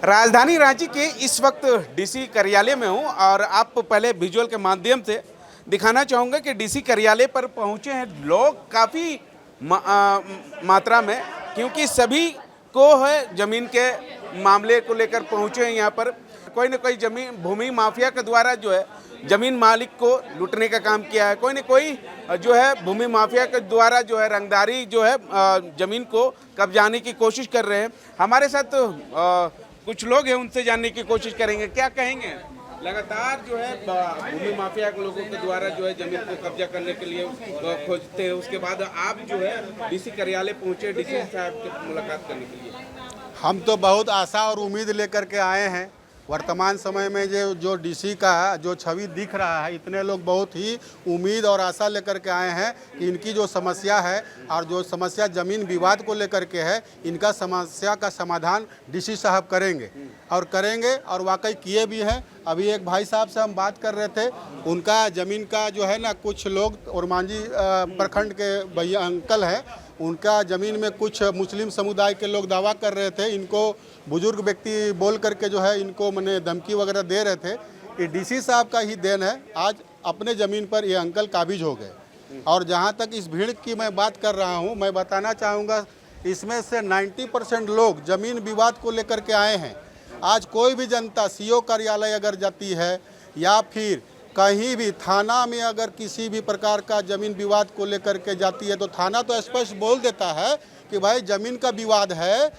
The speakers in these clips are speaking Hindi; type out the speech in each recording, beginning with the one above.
राजधानी रांची के इस वक्त डीसी कार्यालय में हूं और आप पहले विजुअल के माध्यम से दिखाना चाहूँगा कि डीसी कार्यालय पर पहुंचे हैं लोग काफ़ी मात्रा में, क्योंकि सभी को है ज़मीन के मामले को लेकर पहुंचे हैं। यहाँ पर कोई न कोई जमीन भूमि माफिया के द्वारा जो है ज़मीन मालिक को लूटने का काम किया है, कोई न कोई जो है भूमि माफिया के द्वारा जो है रंगदारी जो है ज़मीन को कब्जाने की कोशिश कर रहे हैं। हमारे साथ कुछ लोग हैं, उनसे जानने की कोशिश करेंगे। क्या कहेंगे? लगातार जो है भूमि माफिया के लोगों के द्वारा जो है जमीन को कब्जा करने के लिए खोजते हैं, उसके बाद आप जो है डीसी कार्यालय पहुंचे डीसी साहब से मुलाकात करने के लिए। हम तो बहुत आशा और उम्मीद लेकर के आए हैं। वर्तमान समय में जो डीसी का जो छवि दिख रहा है, इतने लोग बहुत ही उम्मीद और आशा लेकर के आए हैं कि इनकी जो समस्या है और जो समस्या ज़मीन विवाद को लेकर के है, इनका समस्या का समाधान डीसी साहब करेंगे और वाकई किए भी हैं। अभी एक भाई साहब से हम बात कर रहे थे, उनका ज़मीन का जो है ना, कुछ लोग और मांझी प्रखंड के भैया अंकल हैं, उनका ज़मीन में कुछ मुस्लिम समुदाय के लोग दावा कर रहे थे। इनको बुजुर्ग व्यक्ति बोल करके जो है इनको मैंने धमकी वगैरह दे रहे थे। कि डीसी साहब का ही देन है, आज अपने ज़मीन पर ये अंकल काबिज हो गए। और जहाँ तक इस भीड़ की मैं बात कर रहा हूँ, मैं बताना चाहूँगा इसमें से 90% लोग ज़मीन विवाद को लेकर के आए हैं। आज कोई भी जनता सीओ कार्यालय अगर जाती है या फिर कहीं भी थाना में अगर किसी भी प्रकार का ज़मीन विवाद को लेकर के जाती है, तो थाना तो स्पष्ट बोल देता है कि भाई ज़मीन का विवाद है,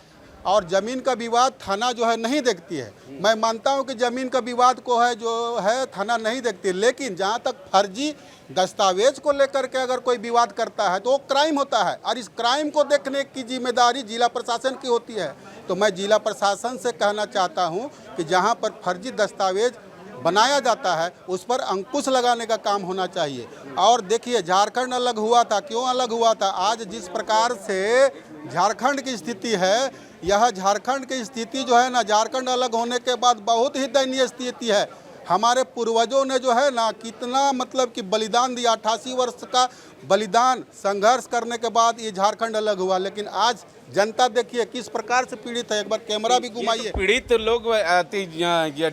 और ज़मीन का विवाद थाना जो है नहीं देखती है। मैं मानता हूं कि ज़मीन का विवाद को है जो है थाना नहीं देखती, लेकिन जहां तक फर्जी दस्तावेज को लेकर के अगर कोई विवाद करता है तो वो क्राइम होता है, और इस क्राइम को देखने की जिम्मेदारी जिला प्रशासन की होती है। तो मैं जिला प्रशासन से कहना चाहता हूँ कि जहाँ पर फर्जी दस्तावेज बनाया जाता है उस पर अंकुश लगाने का काम होना चाहिए। और देखिए, झारखंड अलग हुआ था, क्यों अलग हुआ था? आज जिस प्रकार से झारखंड की स्थिति है, यह झारखंड की स्थिति जो है ना, झारखंड अलग होने के बाद बहुत ही दयनीय स्थिति है। हमारे पूर्वजों ने जो है ना कितना मतलब कि बलिदान दिया, 88 वर्ष का बलिदान संघर्ष करने के बाद ये झारखंड अलग हुआ। लेकिन आज जनता देखिए किस प्रकार से पीड़ित है। एक बार कैमरा भी घुमाइए। पीड़ित लोग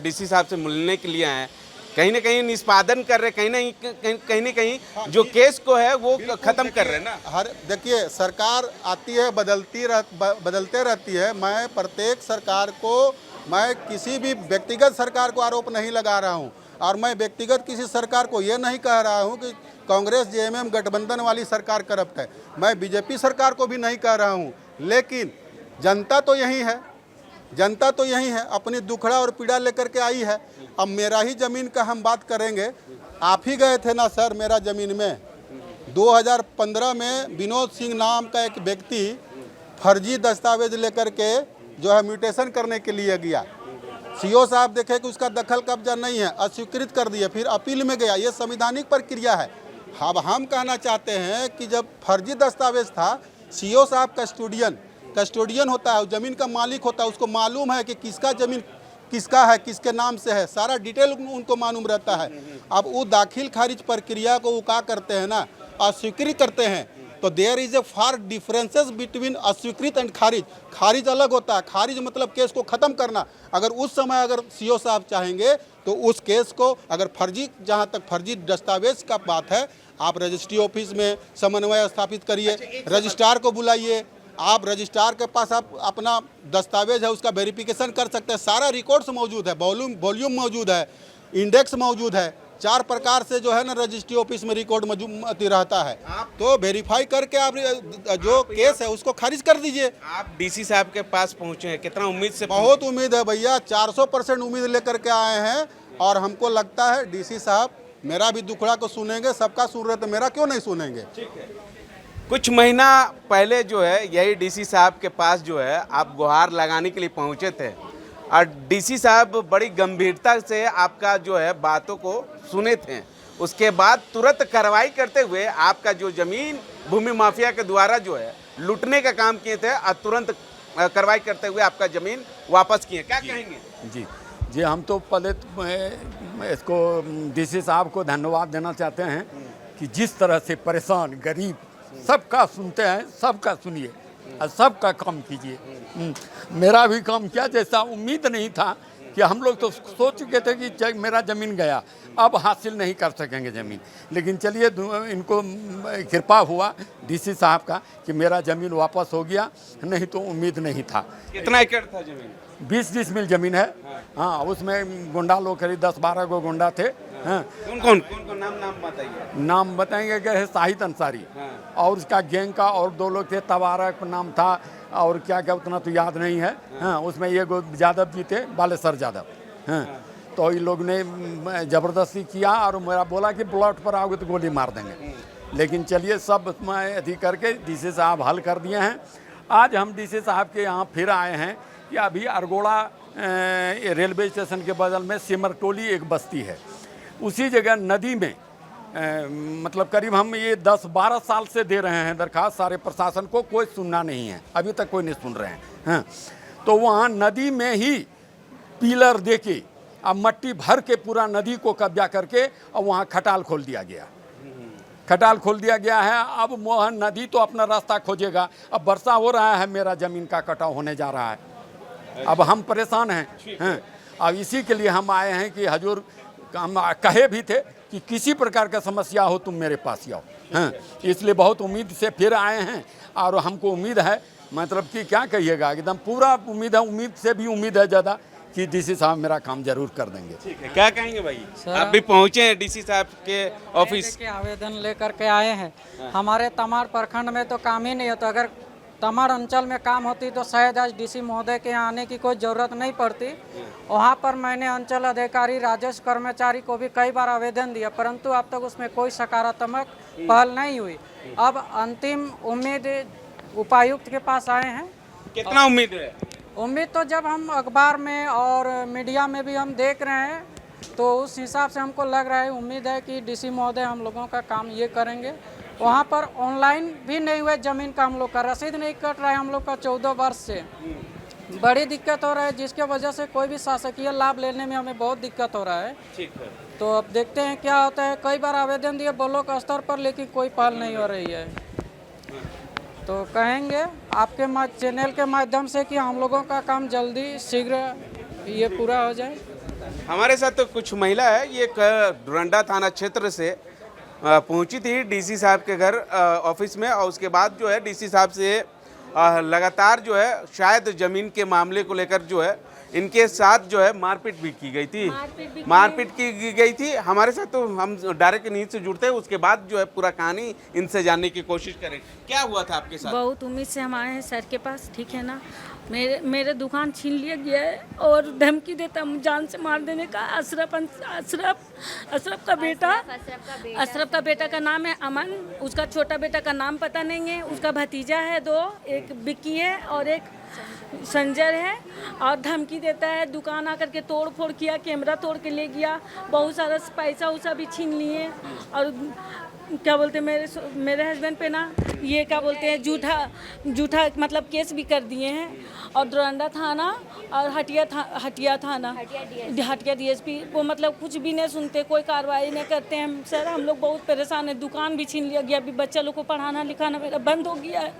डीसी साहब से मिलने के लिए आए, कहीं ना कहीं निष्पादन कर रहे, कहीं ना कहीं जो केस को है वो खत्म कर रहे हैं ना। हर देखिए, सरकार आती है, बदलते रहती है। मैं प्रत्येक सरकार को, मैं किसी भी व्यक्तिगत सरकार को आरोप नहीं लगा रहा हूं, और मैं व्यक्तिगत किसी सरकार को ये नहीं कह रहा हूं कि कांग्रेस जेएमएम गठबंधन वाली सरकार करप्ट है। मैं बीजेपी सरकार को भी नहीं कह रहा हूं, लेकिन जनता तो यही है, जनता तो यही है, अपनी दुखड़ा और पीड़ा लेकर के आई है। अब मेरा ही ज़मीन का हम बात करेंगे। आप ही गए थे ना सर मेरा ज़मीन में? 2015 में विनोद सिंह नाम का एक व्यक्ति फर्जी दस्तावेज लेकर के जो है म्यूटेशन करने के लिए गया। सीओ साहब देखे कि उसका दखल कब्जा नहीं है, अस्वीकृत कर दिए, फिर अपील में गया। ये संवैधानिक प्रक्रिया है। अब हम कहना चाहते हैं कि जब फर्जी दस्तावेज था, सीओ साहब कस्टोडियन होता है, ज़मीन का मालिक होता है, उसको मालूम है कि किसका ज़मीन किसका है, किसके नाम से है, सारा डिटेल उनको मालूम रहता है। अब वो दाखिल खारिज प्रक्रिया को वो क्या करते हैं ना, अस्वीकृत करते हैं। तो there is a far differences between अस्वीकृत एंड खारिज। खारिज अलग होता है, खारिज मतलब केस को ख़त्म करना। अगर उस समय अगर सीओ साहब चाहेंगे तो उस केस को, अगर फर्जी, जहाँ तक फर्जी दस्तावेज का बात है, आप रजिस्ट्री ऑफिस में समन्वय स्थापित करिए, रजिस्ट्रार को बुलाइए। आप रजिस्ट्रार के पास आप अपना दस्तावेज है उसका वेरिफिकेशन कर सकते हैं। सारा रिकॉर्ड्स मौजूद है, वॉल्यूम मौजूद है, इंडेक्स मौजूद है। 4 प्रकार से जो है ना रजिस्ट्री ऑफिस में रिकॉर्ड मौजूद रहता है। तो वेरीफाई करके आप जो केस है उसको खारिज कर दीजिए। आप डीसी साहब के पास पहुंचे हैं, कितना उम्मीद से? बहुत उम्मीद है भैया, 400% उम्मीद लेकर के आए हैं। और हमको लगता है डीसी साहब मेरा भी दुखड़ा को सुनेंगे, सबका सुन रहे तो मेरा क्यों नहीं सुनेंगे। ठीक है। कुछ महीना पहले जो है यही डीसी साहब के पास जो है आप गुहार लगाने के लिए पहुंचे थे, और डीसी साहब बड़ी गंभीरता से आपका जो है बातों को सुने थे। उसके बाद तुरंत कार्रवाई करते हुए आपका जो ज़मीन भूमि माफिया के द्वारा जो है लूटने का काम किए थे, और तुरंत कार्रवाई करते हुए आपका ज़मीन वापस किए। क्या कहेंगे? जी, हम तो पहले इसको डीसी साहब को धन्यवाद देना चाहते हैं कि जिस तरह से परेशान गरीब सबका सुनते हैं, सबका सुनिए। और सबका कम कीजिए। मेरा भी कम किया, जैसा उम्मीद नहीं था कि हम लोग तो सोच चुके थे कि मेरा ज़मीन गया, अब हासिल नहीं कर सकेंगे ज़मीन, लेकिन चलिए इनको कृपा हुआ डीसी साहब का कि मेरा ज़मीन वापस हो गया, नहीं तो उम्मीद नहीं था। कितना एकड़ था जमीन? 20 डिसमिल ज़मीन है। हाँ, उसमें गुंडा लोग करीब 10-12 गो गुंडा थे। हाँ, कौन कौन नाम बताइए। नाम बताएंगे कि है शाहिद अंसारी, हाँ। और उसका गैंग का और 2 लोग थे, तबारक नाम था, और क्या क्या उतना तो याद नहीं है। हाँ, उसमें ये यादव जी थे, बालेश्वर यादव। हाँ, तो इन लोग ने ज़बरदस्ती किया और मेरा बोला कि प्लॉट पर आओगे तो गोली मार देंगे, लेकिन चलिए सब अथी करके डीसी साहब हल कर दिए हैं। आज हम डीसी साहब के यहाँ फिर आए हैं कि अभी अरगोड़ा रेलवे स्टेशन के बगल में सिमरटोली एक बस्ती है, उसी जगह नदी में मतलब करीब हम ये 10-12 साल से दे रहे हैं दरखास्त सारे प्रशासन को, कोई सुनना नहीं है, अभी तक कोई नहीं सुन रहे हैं। हाँ, तो वहाँ नदी में ही पिलर दे के अब मट्टी भर के पूरा नदी को कब्जा करके और वहाँ खटाल खोल दिया गया। खटाल खोल दिया गया है। अब मोहन नदी तो अपना रास्ता खोजेगा। अब वर्षा हो रहा है, मेरा ज़मीन का कटाव होने जा रहा है, अब हम परेशान हैं। हाँ, अब इसी के लिए हम आए हैं कि हजूर, हम कहे भी थे कि किसी प्रकार का समस्या हो तुम मेरे पास आओ। हाँ, इसलिए बहुत उम्मीद से फिर आए हैं और हमको उम्मीद है, मतलब कि क्या कहिएगा, एकदम पूरा उम्मीद है, उम्मीद से भी उम्मीद है ज़्यादा कि डीसी साहब मेरा काम जरूर कर देंगे। ठीक है, क्या कहेंगे भाई? आप भी पहुंचे हैं डीसी साहब के ऑफिस? के आवेदन लेकर के आए हैं। हमारे तमाड़ प्रखंड में तो काम ही नहीं होता, अगर तमाड़ अंचल में काम होती तो शायद आज डीसी महोदय के यहाँ आने की कोई ज़रूरत नहीं पड़ती। वहाँ पर मैंने अंचल अधिकारी राजेश कर्मचारी को भी कई बार आवेदन दिया, परंतु अब तक उसमें कोई सकारात्मक पहल नहीं हुई। अब अंतिम उम्मीद उपायुक्त के पास आए हैं। कितना उम्मीद है? उम्मीद तो जब हम अखबार में और मीडिया में भी हम देख रहे हैं तो उस हिसाब से हमको लग रहा है, उम्मीद है कि डीसी महोदय हम लोगों का काम ये करेंगे। वहाँ पर ऑनलाइन भी नहीं हुए ज़मीन का, हम लोग का रसीद नहीं कट रहा है हम लोग का 14 वर्ष से, बड़ी दिक्कत हो रहा है, जिसके वजह से कोई भी शासकीय लाभ लेने में हमें बहुत दिक्कत हो रहा है। ठीक है, तो अब देखते हैं क्या होता है। कई बार आवेदन दिए ब्लॉक स्तर पर, लेकिन कोई पहल नहीं हो रही है। तो कहेंगे आपके चैनल के माध्यम से कि हम लोगों का काम जल्दी शीघ्र ये पूरा हो जाए। हमारे साथ तो कुछ महिला है, ये डोरंडा थाना क्षेत्र से पहुंची थी डीसी साहब के घर ऑफिस में, और उसके बाद जो है डीसी साहब से लगातार जो है शायद ज़मीन के मामले को लेकर जो है इनके साथ जो है मारपीट भी की गई थी। मारपीट की गई थी। हमारे साथ तो हम डायरेक्ट नींद से जुड़ते हैं, उसके बाद जो है पूरा कहानी इनसे जानने की कोशिश करें। क्या हुआ था आपके साथ? बहुत उम्मीद से हम आए हैं सर के पास, ठीक है ना। मेरे दुकान छीन लिया गया है और धमकी देता जान से मार देने का। अशरफ का बेटा का नाम है अमन, उसका छोटा बेटा का नाम पता नहीं है, उसका भतीजा है 2, एक विक्की है और एक संजय है, और धमकी देता है। दुकान आकर के तोड़ फोड़ किया, कैमरा तोड़ के ले गया, बहुत सारा पैसा उसा भी छीन लिए, और क्या बोलते हैं मेरे हस्बैंड पे ना ये क्या बोलते हैं झूठा मतलब केस भी कर दिए हैं। और डोरंडा थाना और हटिया थाना हटिया डीएसपी वो मतलब कुछ भी नहीं सुनते, कोई कार्रवाई नहीं करते हैं। सर हम लोग बहुत परेशान हैं। दुकान भी छीन लिया गया, अभी बच्चा लोग को पढ़ाना लिखाना मेरा बंद हो गया है,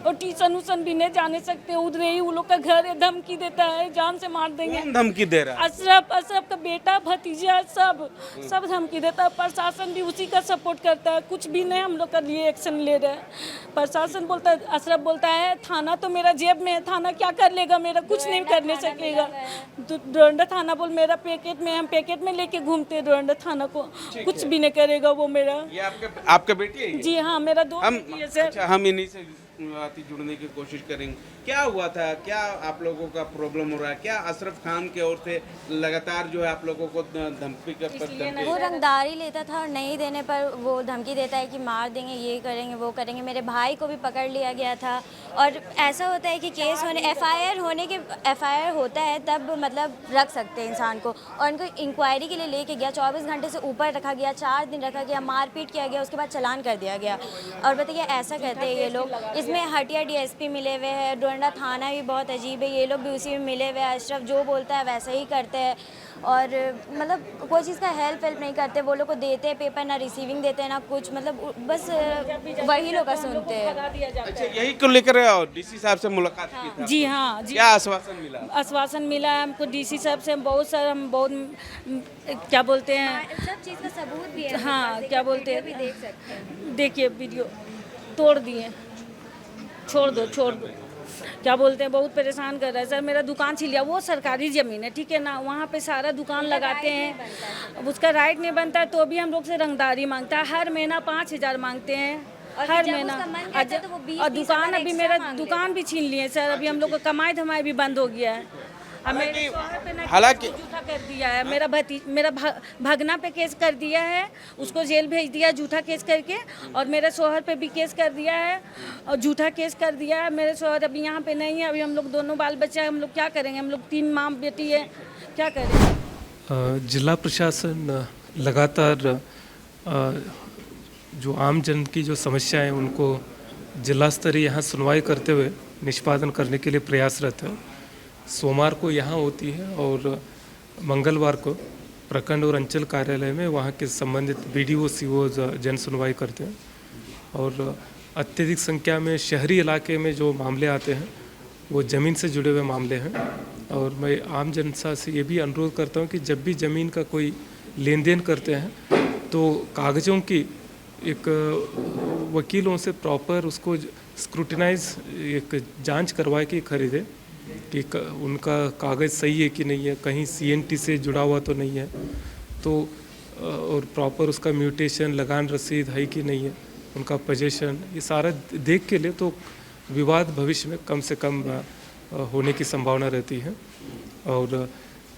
और ट्यूशन उसन भी नहीं जाने सकते। उधर ही वो लोग का घर है, धमकी देता है जान से मार देंगे। धमकी दे रहा है? अशरफ का बेटा भतीजा सब धमकी देता है। प्रशासन भी उसी का सपोर्ट करता है, कुछ भी नहीं हम लोग का लिए एक्शन ले रहे हैं। प्रशासन बोलता है, अशरफ बोलता है थाना तो मेरा जेब में है, थाना क्या कर लेगा, मेरा कुछ नहीं करने सकेगा। तो डोरंडा थाना बोल मेरा पैकेट में, हम पैकेट में लेके घूमते डोरंडा थाना को, कुछ भी नहीं करेगा वो मेरा। ये आपके बेटी है? जी हाँ, मेरा दोस्त है सर। अच्छा, हम इन्हीं से जुड़ने की कोशिश करेंगे। क्या हुआ था, क्या आप लोगों का प्रॉब्लम हो रहा है? क्या अशरफ खान की ओर से लगातार जो है आप लोगों को धमकी वो रंगदारी लेता था और नहीं देने पर वो धमकी देता है कि मार देंगे, ये करेंगे वो करेंगे। मेरे भाई को भी पकड़ लिया गया था। और ऐसा होता है कि केस होने एफआईआर होता है तब मतलब रख सकते हैं इंसान को, और उनको इंक्वायरी के लिए लेके गया, 24 घंटे से ऊपर रखा गया, 4 दिन रखा गया, मारपीट किया गया, उसके बाद चालान कर दिया गया। और बताइए ऐसा करते हैं ये लोग। इस उसमें हटिया डीएसपी मिले हुए हैं, डोरंडा थाना भी बहुत अजीब है, ये लोग भी उसी में मिले हुए हैं। अशरफ जो बोलता है वैसा ही करते हैं और मतलब कोई चीज़ का हेल्प नहीं करते। वो लोग को देते हैं पेपर, ना रिसीविंग देते हैं ना कुछ, मतलब बस वही लोग का सुनते हैं। अच्छा, यही को लेकर डीसी साहब से मुलाकात की था? जी हाँ जी, क्या आश्वासन मिला? आश्वासन मिला है हमको डीसी साहब से। बहुत सारा हम बहुत क्या बोलते हैं, सब चीज़ का सबूत भी है। हाँ क्या बोलते हैं, भी देख सकते हैं। देखिए वीडियो तोड़ दिए, छोड़ दो क्या बोलते हैं, बहुत परेशान कर रहा है सर। मेरा दुकान छिल गया, वो सरकारी ज़मीन है ठीक है ना, वहाँ पे सारा दुकान लगाते हैं, अब उसका राइट नहीं बनता है तो भी हम लोग से रंगदारी मांगता है। हर महीना 5,000 मांगते हैं हर महीना। और दुकान अभी मेरा दुकान भी छीन लिए सर। अभी हम लोग का कमाई धमाई भी बंद हो गया है। हालांकि झूठा कर दिया है, मेरा भगना पे केस कर दिया है, उसको जेल भेज दिया झूठा केस करके, और मेरे शोहर पे भी केस कर दिया है और झूठा केस कर दिया है। मेरे शोहर अभी यहाँ पे नहीं है, अभी हम लोग दोनों बाल बच्चे हैं, हम लोग क्या करेंगे, हम लोग 3 माँ बेटी है, क्या करें। जिला प्रशासन लगातार जो आम जन की जो समस्या है उनको जिला स्तरीय यहाँ सुनवाई करते हुए निष्पादन करने के लिए प्रयासरत है। सोमवार को यहाँ होती है और मंगलवार को प्रखंड और अंचल कार्यालय में वहाँ के संबंधित BDO CO जन सुनवाई करते हैं। और अत्यधिक संख्या में शहरी इलाके में जो मामले आते हैं वो ज़मीन से जुड़े हुए मामले हैं। और मैं आम जनता से ये भी अनुरोध करता हूँ कि जब भी ज़मीन का कोई लेन देन करते हैं तो कागज़ों की एक वकीलों से प्रॉपर उसको स्क्रूटिनाइज एक जांच करवाए कि खरीदे कि उनका कागज़ सही है कि नहीं है, कहीं CNT से जुड़ा हुआ तो नहीं है, तो और प्रॉपर उसका म्यूटेशन लगान रसीद है कि नहीं है, उनका पोजीशन, ये सारा देख के लिए तो विवाद भविष्य में कम से कम होने की संभावना रहती है। और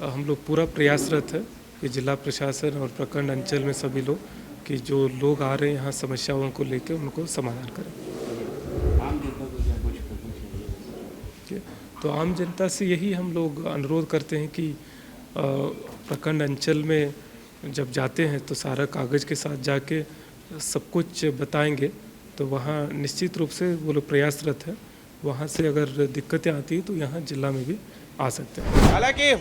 हम लोग पूरा प्रयासरत है कि जिला प्रशासन और प्रखंड अंचल में सभी लोग कि जो लोग आ रहे हैं यहाँ समस्याओं को लेकर उनको समाधान करें। तो आम जनता से यही हम लोग अनुरोध करते हैं कि प्रखंड अंचल में जब जाते हैं तो सारा कागज़ के साथ जाके सब कुछ बताएंगे, तो वहाँ निश्चित रूप से वो लोग प्रयासरत है। वहाँ से अगर दिक्कतें आती हैं तो यहाँ जिला में भी आ सकते हैं। हालांकि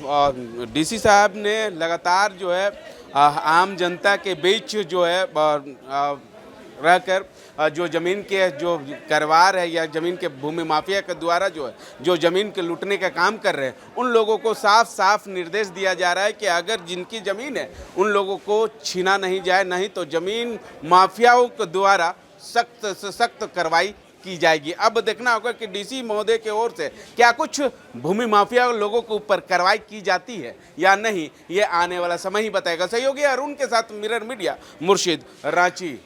डीसी साहब ने लगातार जो है आम जनता के बीच जो है रहकर जो ज़मीन के जो कारोबार है या ज़मीन के भूमि माफिया के द्वारा जो है जो ज़मीन के लूटने का काम कर रहे हैं, उन लोगों को साफ साफ निर्देश दिया जा रहा है कि अगर जिनकी ज़मीन है उन लोगों को छीना नहीं जाए, नहीं तो ज़मीन माफियाओं के द्वारा सख्त से सख्त कार्रवाई की जाएगी। अब देखना होगा कि डीसी महोदय की ओर से क्या कुछ भूमि माफिया लोगों के ऊपर कार्रवाई की जाती है या नहीं, ये आने वाला समय ही बताएगा। सहयोगी अरुण के साथ मिरर मीडिया, मुर्शिद, रांची।